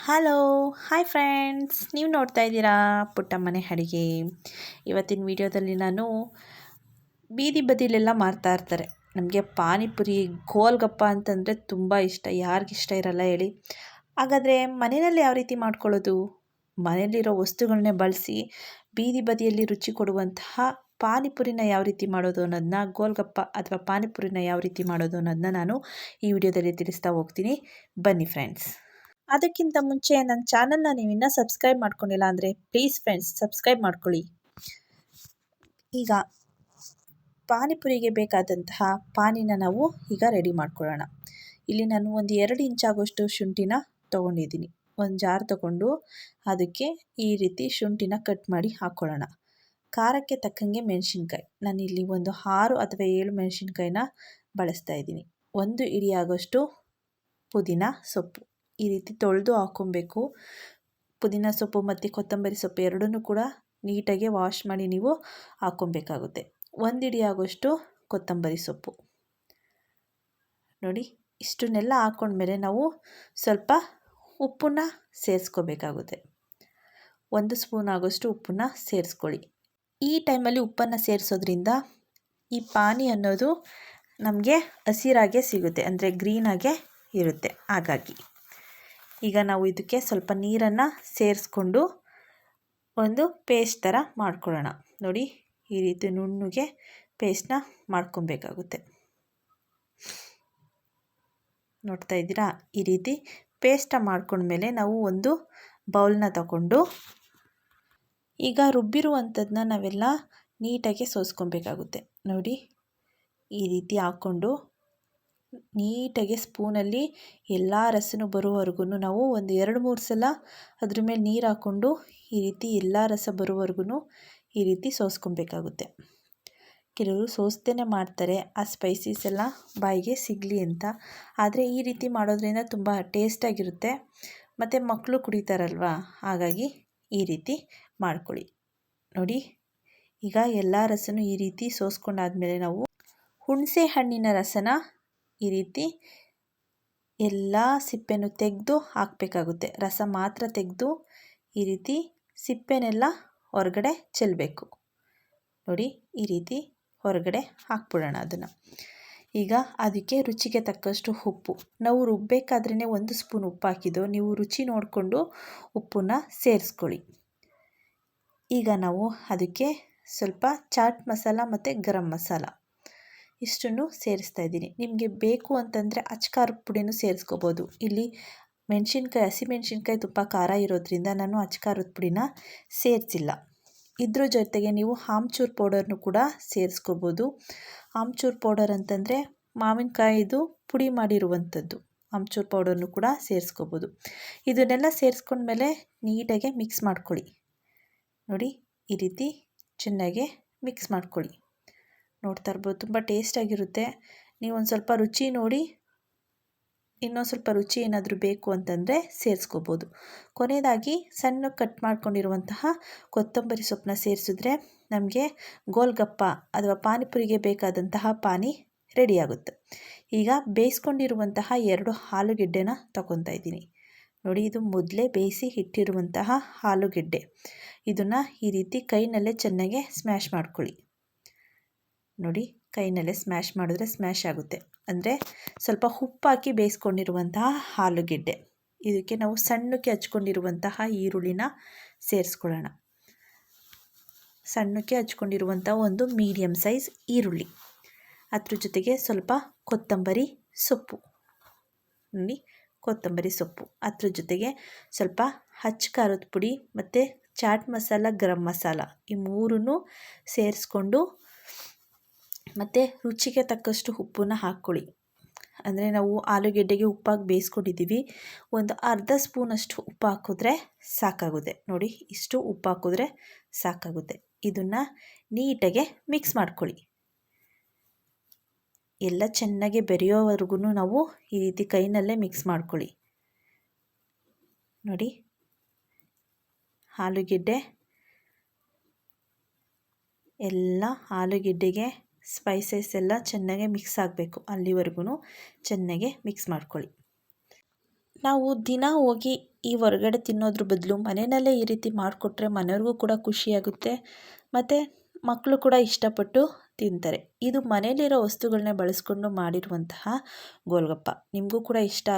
Hello hi friends, ನೀವು ನೋಡ್ತಾ ಇದ್ದೀರಾ ಪುಟ್ಟಮ್ಮನೆ ಅಡುಗೆ. ಇವತ್ತಿನ ವಿಡಿಯೋದಲ್ಲಿ ನಾನು ಬೀದಿ ಬದಿಲೆಲ್ಲ ಮಾರ್ತಾ ಇರ್ತಾರೆ. ನಮಗೆ ಪಾನಿಪುರಿ, ಗೋಲ್ಗಪ್ಪ ಅಂತಂದರೆ ತುಂಬ ಇಷ್ಟ. ಯಾರಿಗಿಷ್ಟ ಇರಲ್ಲ ಹೇಳಿ? ಹಾಗಾದರೆ ಮನೆಯಲ್ಲಿ ಯಾವ ರೀತಿ ಮಾಡ್ಕೊಳ್ಳೋದು? ಮನೆಯಲ್ಲಿರೋ ವಸ್ತುಗಳನ್ನೇ ಬಳಸಿ ಬೀದಿ ಬದಿಯಲ್ಲಿ ರುಚಿ ಕೊಡುವಂತಹ ಪಾನಿಪುರಿನ ಯಾವ ರೀತಿ ಮಾಡೋದು ಅನ್ನೋದನ್ನ, ಗೋಲ್ಗಪ್ಪ ಅಥವಾ ಪಾನಿಪುರಿನ ಯಾವ ರೀತಿ ಮಾಡೋದು ಅನ್ನೋದನ್ನ ನಾನು ಈ ವಿಡಿಯೋದಲ್ಲಿ ತಿಳಿಸ್ತಾ ಹೋಗ್ತೀನಿ. ಬನ್ನಿ ಫ್ರೆಂಡ್ಸ್. ಅದಕ್ಕಿಂತ ಮುಂಚೆ ನನ್ನ ಚಾನಲ್ನ ನೀವು ಇನ್ನೂ ಸಬ್ಸ್ಕ್ರೈಬ್ ಮಾಡ್ಕೊಂಡಿಲ್ಲ ಅಂದರೆ ಪ್ಲೀಸ್ ಫ್ರೆಂಡ್ಸ್ ಸಬ್ಸ್ಕ್ರೈಬ್ ಮಾಡ್ಕೊಳ್ಳಿ. ಈಗ ಪಾನಿಪುರಿಗೆ ಬೇಕಾದಂತಹ ಪಾನಿನ ನಾವು ಈಗ ರೆಡಿ ಮಾಡ್ಕೊಳ್ಳೋಣ. ಇಲ್ಲಿ ನಾನು ಒಂದು 2 ಇಂಚಾಗುವಷ್ಟು ಶುಂಠಿನ ತೊಗೊಂಡಿದ್ದೀನಿ. ಒಂದು ಜಾರ್ ತೊಗೊಂಡು ಅದಕ್ಕೆ ಈ ರೀತಿ ಶುಂಠಿನ ಕಟ್ ಮಾಡಿ ಹಾಕ್ಕೊಳ್ಳೋಣ. ಖಾರಕ್ಕೆ ತಕ್ಕಂಗೆ ಮೆಣಸಿನ್ಕಾಯಿ, ನಾನಿಲ್ಲಿ ಒಂದು 6 ಅಥವಾ 7 ಮೆಣಸಿನ್ಕಾಯಿನ ಬಳಸ್ತಾ ಇದ್ದೀನಿ. 1 ಹಿಡಿಯಾಗೋಷ್ಟು ಪುದೀನ ಸೊಪ್ಪು ಈ ರೀತಿ ತೊಳೆದು ಹಾಕ್ಕೊಬೇಕು. ಪುದೀನ ಸೊಪ್ಪು ಮತ್ತು ಕೊತ್ತಂಬರಿ ಸೊಪ್ಪು ಎರಡನ್ನೂ ಕೂಡ ನೀಟಾಗಿ ವಾಶ್ ಮಾಡಿ ನೀವು ಹಾಕ್ಕೊಬೇಕಾಗುತ್ತೆ. 1 ಹಿಡಿಯಾಗೋಷ್ಟು ಕೊತ್ತಂಬರಿ ಸೊಪ್ಪು ನೋಡಿ. ಇಷ್ಟನ್ನೆಲ್ಲ ಹಾಕ್ಕೊಂಡ್ಮೇಲೆ ನಾವು ಸ್ವಲ್ಪ ಉಪ್ಪನ್ನ ಸೇರಿಸ್ಕೋಬೇಕಾಗುತ್ತೆ. 1 ಸ್ಪೂನ್ ಆಗೋಷ್ಟು ಉಪ್ಪನ್ನ ಸೇರಿಸ್ಕೊಳ್ಳಿ. ಈ ಟೈಮಲ್ಲಿ ಉಪ್ಪನ್ನು ಸೇರಿಸೋದ್ರಿಂದ ಈ ಪಾನಿ ಅನ್ನೋದು ನಮಗೆ ಹಸಿರಾಗೆ ಸಿಗುತ್ತೆ, ಅಂದರೆ ಗ್ರೀನಾಗೆ ಇರುತ್ತೆ. ಹಾಗಾಗಿ ಈಗ ನಾವು ಇದಕ್ಕೆ ಸ್ವಲ್ಪ ನೀರನ್ನು ಸೇರಿಸ್ಕೊಂಡು ಒಂದು ಪೇಸ್ಟ್ ಥರ ಮಾಡ್ಕೊಳ್ಳೋಣ. ನೋಡಿ, ಈ ರೀತಿ ನುಣ್ಣಗೆ ಪೇಸ್ಟ್ನ ಮಾಡ್ಕೊಬೇಕಾಗುತ್ತೆ. ನೋಡ್ತಾ ಇದ್ದೀರಾ? ಈ ರೀತಿ ಪೇಸ್ಟ ಮಾಡ್ಕೊಂಡ್ಮೇಲೆ ನಾವು ಒಂದು ಬೌಲ್ನ ತಗೊಂಡು ಈಗ ರುಬ್ಬಿರುವಂಥದ್ದನ್ನ ನಾವೆಲ್ಲ ನೀಟಾಗಿ ಸೋಸ್ಕೊಬೇಕಾಗುತ್ತೆ. ನೋಡಿ, ಈ ರೀತಿ ಹಾಕ್ಕೊಂಡು ನೀಟಾಗಿ ಸ್ಪೂನಲ್ಲಿ ಎಲ್ಲ ರಸನೂ ಬರೋವರೆಗೂ ನಾವು ಒಂದು 2-3 ಸಲ ಅದ್ರ ಮೇಲೆ ನೀರು ಹಾಕ್ಕೊಂಡು ಈ ರೀತಿ ಎಲ್ಲ ರಸ ಬರೋವರೆಗೂ ಈ ರೀತಿ ಸೋಸ್ಕೊಬೇಕಾಗುತ್ತೆ. ಕೆಲವರು ಸೋಸ್ದೇ ಮಾಡ್ತಾರೆ, ಆ ಸ್ಪೈಸಸ್ ಎಲ್ಲ ಬಾಯಿಗೆ ಸಿಗಲಿ ಅಂತ. ಆದರೆ ಈ ರೀತಿ ಮಾಡೋದ್ರಿಂದ ತುಂಬ ಟೇಸ್ಟಾಗಿರುತ್ತೆ ಮತ್ತು ಮಕ್ಕಳು ಕುಡಿತಾರಲ್ವ, ಹಾಗಾಗಿ ಈ ರೀತಿ ಮಾಡ್ಕೊಳ್ಳಿ. ನೋಡಿ, ಈಗ ಎಲ್ಲ ರಸನೂ ಈ ರೀತಿ ಸೋಸ್ಕೊಂಡಾದ್ಮೇಲೆ ನಾವು ಹುಣಸೆ ಹಣ್ಣಿನ ರಸನ ಈ ರೀತಿ ಎಲ್ಲ ಸಿಪ್ಪೆನೂ ತೆಗೆದು ಹಾಕಬೇಕಾಗುತ್ತೆ. ರಸ ಮಾತ್ರ ತೆಗೆದು ಈ ರೀತಿ ಸಿಪ್ಪೆನೆಲ್ಲ ಹೊರಗಡೆ ಚೆಲ್ಲಬೇಕು. ನೋಡಿ, ಈ ರೀತಿ ಹೊರಗಡೆ ಹಾಕ್ಬಿಡೋಣ ಅದನ್ನು. ಈಗ ಅದಕ್ಕೆ ರುಚಿಗೆ ತಕ್ಕಷ್ಟು ಉಪ್ಪು, ನಾವು ರುಬ್ಬಬೇಕಾದ್ರೇ 1 ಸ್ಪೂನ್ ಉಪ್ಪು ಹಾಕಿದ್ದು, ನೀವು ರುಚಿ ನೋಡಿಕೊಂಡು ಉಪ್ಪನ್ನ ಸೇರಿಸ್ಕೊಳ್ಳಿ. ಈಗ ನಾವು ಅದಕ್ಕೆ ಸ್ವಲ್ಪ ಚಾಟ್ ಮಸಾಲ ಮತ್ತು ಗರಂ ಮಸಾಲ ಇಷ್ಟನ್ನು ಸೇರಿಸ್ತಾ ಇದ್ದೀನಿ. ನಿಮಗೆ ಬೇಕು ಅಂತಂದರೆ ಅಚ್ಕಾರದ ಪುಡಿನೂ ಸೇರಿಸ್ಕೋಬೋದು. ಇಲ್ಲಿ ಮೆಣಸಿನ್ಕಾಯಿ, ಹಸಿಮೆಣಸಿನ್ಕಾಯಿ ತುಂಬ ಖಾರ ಇರೋದ್ರಿಂದ ನಾನು ಅಚ್ಕಾರದ ಪುಡಿನ ಸೇರಿಸಿಲ್ಲ. ಇದ್ರ ಜೊತೆಗೆ ನೀವು ಆಮ್ಚೂರು ಪೌಡರ್ನು ಕೂಡ ಸೇರಿಸ್ಕೋಬೋದು. ಆಮ್ಚೂರು ಪೌಡರ್ ಅಂತಂದರೆ ಮಾವಿನಕಾಯಿದು ಪುಡಿ ಮಾಡಿರುವಂಥದ್ದು. ಆಮ್ಚೂರು ಪೌಡರ್ನು ಕೂಡ ಸೇರಿಸ್ಕೋಬೋದು. ಇದನ್ನೆಲ್ಲ ಸೇರಿಸ್ಕೊಂಡ್ಮೇಲೆ ನೀಟಾಗಿ ಮಿಕ್ಸ್ ಮಾಡ್ಕೊಳ್ಳಿ. ನೋಡಿ, ಈ ರೀತಿ ಚೆನ್ನಾಗಿ ಮಿಕ್ಸ್ ಮಾಡ್ಕೊಳ್ಳಿ. ನೋಡ್ತಾ ಇರ್ಬೋದು, ತುಂಬ ಟೇಸ್ಟಾಗಿರುತ್ತೆ. ನೀವು ಒಂದು ಸ್ವಲ್ಪ ರುಚಿ ನೋಡಿ, ಇನ್ನೊಂದು ಸ್ವಲ್ಪ ರುಚಿ ಏನಾದರೂ ಬೇಕು ಅಂತಂದರೆ ಸೇರಿಸ್ಕೋಬೋದು. ಕೊನೆಯದಾಗಿ ಸಣ್ಣ ಕಟ್ ಮಾಡ್ಕೊಂಡಿರುವಂತಹ ಕೊತ್ತಂಬರಿ ಸೊಪ್ಪನ್ನ ಸೇರಿಸಿದ್ರೆ ನಮಗೆ ಗೋಲ್ಗಪ್ಪ ಅಥವಾ ಪಾನಿಪುರಿಗೆ ಬೇಕಾದಂತಹ ಪಾನಿ ರೆಡಿಯಾಗುತ್ತೆ. ಈಗ ಬೇಯಿಸ್ಕೊಂಡಿರುವಂತಹ 2 ಆಲೂಗೆಡ್ಡೆನ ತಗೊತಾ ಇದ್ದೀನಿ. ನೋಡಿ, ಇದು ಮೊದಲೇ ಬೇಯಿಸಿ ಇಟ್ಟಿರುವಂತಹ ಆಲೂಗೆಡ್ಡೆ. ಇದನ್ನು ಈ ರೀತಿ ಕೈನಲ್ಲೇ ಚೆನ್ನಾಗಿ ಸ್ಮ್ಯಾಶ್ ಮಾಡ್ಕೊಳ್ಳಿ. ನೋಡಿ, ಕೈನಲ್ಲೇ ಸ್ಮ್ಯಾಶ್ ಮಾಡಿದ್ರೆ ಸ್ಮ್ಯಾಶ್ ಆಗುತ್ತೆ. ಅಂದರೆ ಸ್ವಲ್ಪ ಉಪ್ಪಾಕಿ ಬೇಯಿಸ್ಕೊಂಡಿರುವಂತಹ ಆಲೂಗೆಡ್ಡೆ. ಇದಕ್ಕೆ ನಾವು ಸಣ್ಣಕ್ಕೆ ಹಚ್ಕೊಂಡಿರುವಂತಹ ಈರುಳ್ಳಿನ ಸೇರಿಸ್ಕೊಳ್ಳೋಣ. ಸಣ್ಣಕ್ಕೆ ಹಚ್ಕೊಂಡಿರುವಂಥ ಒಂದು ಮೀಡಿಯಮ್ ಸೈಜ್ ಈರುಳ್ಳಿ, ಅದ್ರ ಜೊತೆಗೆ ಸ್ವಲ್ಪ ಕೊತ್ತಂಬರಿ ಸೊಪ್ಪು. ನೋಡಿ, ಕೊತ್ತಂಬರಿ ಸೊಪ್ಪು, ಅದ್ರ ಜೊತೆಗೆ ಸ್ವಲ್ಪ ಹಚ್ಚ ಖಾರದ ಪುಡಿ ಮತ್ತು ಚಾಟ್ ಮಸಾಲ, ಗರಂ ಮಸಾಲ, ಈ 3 ಸೇರಿಸ್ಕೊಂಡು ಮತ್ತು ರುಚಿಗೆ ತಕ್ಕಷ್ಟು ಉಪ್ಪನ್ನ ಹಾಕ್ಕೊಳ್ಳಿ. ಅಂದರೆ ನಾವು ಆಲೂಗೆಡ್ಡೆಗೆ ಉಪ್ಪಾಗಿ ಬೇಯಿಸ್ಕೊಂಡಿದ್ದೀವಿ. ಒಂದು ಅರ್ಧ ಸ್ಪೂನಷ್ಟು ಉಪ್ಪು ಹಾಕಿದ್ರೆ ಸಾಕಾಗುತ್ತೆ. ನೋಡಿ, ಇಷ್ಟು ಉಪ್ಪು ಹಾಕಿದ್ರೆ ಸಾಕಾಗುತ್ತೆ. ಇದನ್ನು ನೀಟಾಗಿ ಮಿಕ್ಸ್ ಮಾಡ್ಕೊಳ್ಳಿ. ಎಲ್ಲ ಚೆನ್ನಾಗಿ ಬೆರೆಯೋವರೆಗೂ ನಾವು ಈ ರೀತಿ ಕೈನಲ್ಲೇ ಮಿಕ್ಸ್ ಮಾಡ್ಕೊಳ್ಳಿ. ನೋಡಿ, ಆಲೂಗೆಡ್ಡೆ ಎಲ್ಲ ಆಲೂಗೆಡ್ಡೆಗೆ ಸ್ಪೈಸಸ್ ಎಲ್ಲ ಚೆನ್ನಾಗಿ ಮಿಕ್ಸ್ ಆಗಬೇಕು. ಅಲ್ಲಿವರೆಗೂ ಚೆನ್ನಾಗಿ ಮಿಕ್ಸ್ ಮಾಡ್ಕೊಳ್ಳಿ. ನಾವು ದಿನ ಹೋಗಿ ಈ ಹೊರಗಡೆ ತಿನ್ನೋದ್ರ ಬದಲು ಮನೆಯಲ್ಲೇ ಈ ರೀತಿ ಮಾಡಿಕೊಟ್ರೆ ಮನೆಯವ್ರಿಗೂ ಕೂಡ ಖುಷಿಯಾಗುತ್ತೆ ಮತ್ತು ಮಕ್ಕಳು ಕೂಡ ಇಷ್ಟಪಟ್ಟು ತಿಂತಾರೆ. ಇದು ಮನೇಲಿರೋ ವಸ್ತುಗಳನ್ನೇ ಬಳಸ್ಕೊಂಡು ಮಾಡಿರುವಂತಹ ಗೋಲ್ಗಪ್ಪ. ನಿಮಗೂ ಕೂಡ ಇಷ್ಟ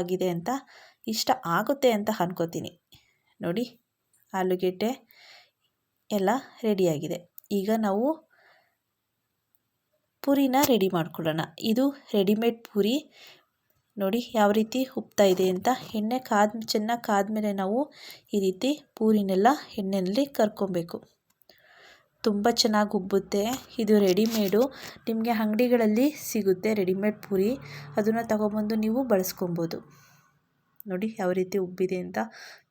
ಆಗುತ್ತೆ ಅಂತ ಅನ್ಕೋತೀನಿ. ನೋಡಿ, ಆಲೂಗೆಡ್ಡೆ ಎಲ್ಲ ರೆಡಿಯಾಗಿದೆ. ಈಗ ನಾವು ಪೂರಿನ ರೆಡಿ ಮಾಡ್ಕೊಳ್ಳೋಣ. ಇದು ರೆಡಿಮೇಡ್ ಪೂರಿ. ನೋಡಿ ಯಾವ ರೀತಿ ಉಬ್ತಾ ಇದೆ ಅಂತ. ಎಣ್ಣೆ ಚೆನ್ನಾಗಿ ಕಾದ್ಮೇಲೆ ನಾವು ಈ ರೀತಿ ಪೂರಿನೆಲ್ಲ ಎಣ್ಣೆಯಲ್ಲಿ ಕರ್ಕೊಬೇಕು. ತುಂಬ ಚೆನ್ನಾಗಿ ಉಬ್ಬುತ್ತೆ. ಇದು ರೆಡಿಮೇಡು, ನಿಮಗೆ ಅಂಗಡಿಗಳಲ್ಲಿ ಸಿಗುತ್ತೆ ರೆಡಿಮೇಡ್ ಪೂರಿ. ಅದನ್ನು ತಗೊಬಂದು ನೀವು ಬಳಸ್ಕೊಬೋದು. ನೋಡಿ ಯಾವ ರೀತಿ ಉಬ್ಬಿದೆ ಅಂತ.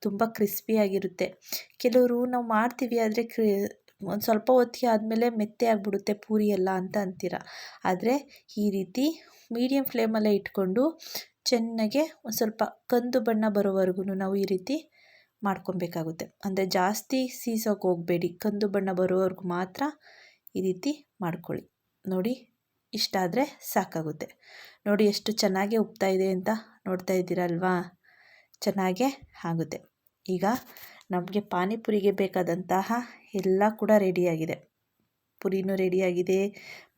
ತುಂಬ ಕ್ರಿಸ್ಪಿಯಾಗಿರುತ್ತೆ. ಕೆಲವರು ನಾವು ಮಾಡ್ತೀವಿ ಆದರೆ ಒಂದು ಸ್ವಲ್ಪ ಹೊತ್ತಿಗೆ ಆದಮೇಲೆ ಮೆತ್ತೆ ಆಗಿಬಿಡುತ್ತೆ ಪೂರಿ ಎಲ್ಲ ಅಂತ ಅಂತೀರ. ಆದರೆ ಈ ರೀತಿ ಮೀಡಿಯಮ್ ಫ್ಲೇಮಲ್ಲೇ ಇಟ್ಕೊಂಡು ಚೆನ್ನಾಗೆ ಒಂದು ಸ್ವಲ್ಪ ಕಂದು ಬಣ್ಣ ಬರೋವರೆಗೂ ನಾವು ಈ ರೀತಿ ಮಾಡ್ಕೊಬೇಕಾಗುತ್ತೆ. ಅಂದರೆ ಜಾಸ್ತಿ ಸೀಸೋಕೆ ಹೋಗಬೇಡಿ, ಕಂದು ಬಣ್ಣ ಬರೋವರೆಗೂ ಮಾತ್ರ ಈ ರೀತಿ ಮಾಡ್ಕೊಳ್ಳಿ. ನೋಡಿ ಇಷ್ಟ ಆದರೆ ಸಾಕಾಗುತ್ತೆ. ನೋಡಿ ಎಷ್ಟು ಚೆನ್ನಾಗೇ ಉಬ್ತಾ ಇದೆ ಅಂತ ನೋಡ್ತಾ ಇದ್ದೀರಲ್ವಾ, ಚೆನ್ನಾಗೇ ಆಗುತ್ತೆ. ಈಗ ನಮಗೆ ಪಾನಿಪುರಿಗೆ ಬೇಕಾದಂತಹ ಎಲ್ಲ ಕೂಡ ರೆಡಿಯಾಗಿದೆ. ಪುರಿನೂ ರೆಡಿಯಾಗಿದೆ,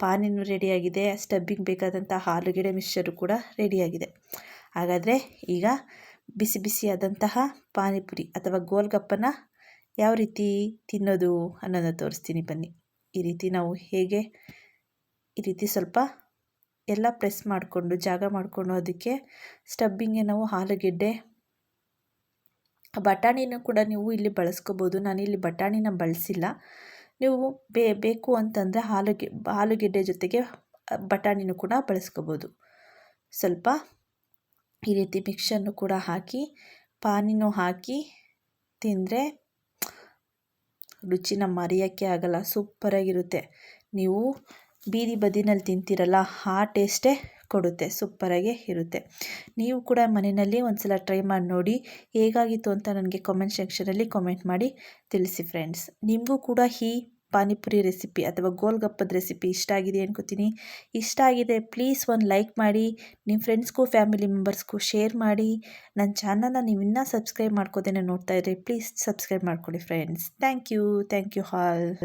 ಪಾನಿನೂ ರೆಡಿಯಾಗಿದೆ, ಸ್ಟಬ್ಬಿಂಗ್ ಬೇಕಾದಂತಹ ಆಲೂಗೆಡ್ಡೆ ಮಿಕ್ಸ್ಚರು ಕೂಡ ರೆಡಿಯಾಗಿದೆ. ಹಾಗಾದರೆ ಈಗ ಬಿಸಿ ಬಿಸಿಯಾದಂತಹ ಪಾನಿಪುರಿ ಅಥವಾ ಗೋಲ್ಗಪ್ಪನ ಯಾವ ರೀತಿ ತಿನ್ನೋದು ಅನ್ನೋದನ್ನು ತೋರಿಸ್ತೀನಿ ಬನ್ನಿ. ಈ ರೀತಿ ನಾವು ಹೇಗೆ ಈ ರೀತಿ ಸ್ವಲ್ಪ ಎಲ್ಲ ಪ್ರೆಸ್ ಮಾಡಿಕೊಂಡು ಜಾಗ ಮಾಡಿಕೊಂಡು ಅದಕ್ಕೆ ಸ್ಟಬ್ಬಿಂಗ್ಗೆ ನಾವು ಆಲೂಗೆಡ್ಡೆ, ಬಟಾಣಿನೂ ಕೂಡ ನೀವು ಇಲ್ಲಿ ಬಳಸ್ಕೋಬೋದು. ನಾನಿಲ್ಲಿ ಬಟಾಣಿನ ಬಳಸಿಲ್ಲ. ನೀವು ಬೇಕು ಅಂತಂದರೆ ಆಲೂಗೆಡ್ಡೆ ಜೊತೆಗೆ ಬಟಾಣಿನೂ ಕೂಡ ಬಳಸ್ಕೋಬೋದು. ಸ್ವಲ್ಪ ಈ ರೀತಿ ಮಿಕ್ಸನ್ನು ಕೂಡ ಹಾಕಿ ಪಾನಿನೂ ಹಾಕಿ ತಿಂದರೆ ರುಚಿನ ಮರೆಯೋಕ್ಕೆ ಆಗಲ್ಲ. ಸೂಪರಾಗಿರುತ್ತೆ. ನೀವು ಬೀದಿ ಬದಿನಲ್ಲಿ ತಿಂತೀರಲ್ಲ ಆ ಟೇಸ್ಟೇ ಕೊಡುತ್ತೆ. ಸೂಪರಾಗೇ ಇರುತ್ತೆ. ನೀವು ಕೂಡ ಮನೆಯಲ್ಲಿ ಒಂದು ಸಲ ಟ್ರೈ ಮಾಡಿ ನೋಡಿ. ಹೇಗಾಗಿತ್ತು ಅಂತ ನನಗೆ ಕಾಮೆಂಟ್ ಸೆಕ್ಷನಲ್ಲಿ ಕಾಮೆಂಟ್ ಮಾಡಿ ತಿಳಿಸಿ ಫ್ರೆಂಡ್ಸ್. ನಿಮಗೂ ಕೂಡ ಈ ಪಾನಿಪುರಿ ರೆಸಿಪಿ ಅಥವಾ ಗೋಲ್ಗಪ್ಪದ ರೆಸಿಪಿ ಇಷ್ಟ ಆಗಿದೆ ಅನ್ಕೋತೀನಿ. ಇಷ್ಟ ಆಗಿದೆ ಪ್ಲೀಸ್ ಒಂದು ಲೈಕ್ ಮಾಡಿ, ನಿಮ್ಮ ಫ್ರೆಂಡ್ಸ್ಗೂ ಫ್ಯಾಮಿಲಿ ಮೆಂಬರ್ಸ್ಗೂ ಶೇರ್ ಮಾಡಿ. ನನ್ನ ಚಾನಲ್ನ ನೀವು ಇನ್ನೂ ಸಬ್ಸ್ಕ್ರೈಬ್ ಮಾಡ್ಕೋದೇನೆ ನೋಡ್ತಾ ಇದ್ದರೆ ಪ್ಲೀಸ್ ಸಬ್ಸ್ಕ್ರೈಬ್ ಮಾಡ್ಕೊಳ್ಳಿ ಫ್ರೆಂಡ್ಸ್. Thank you all.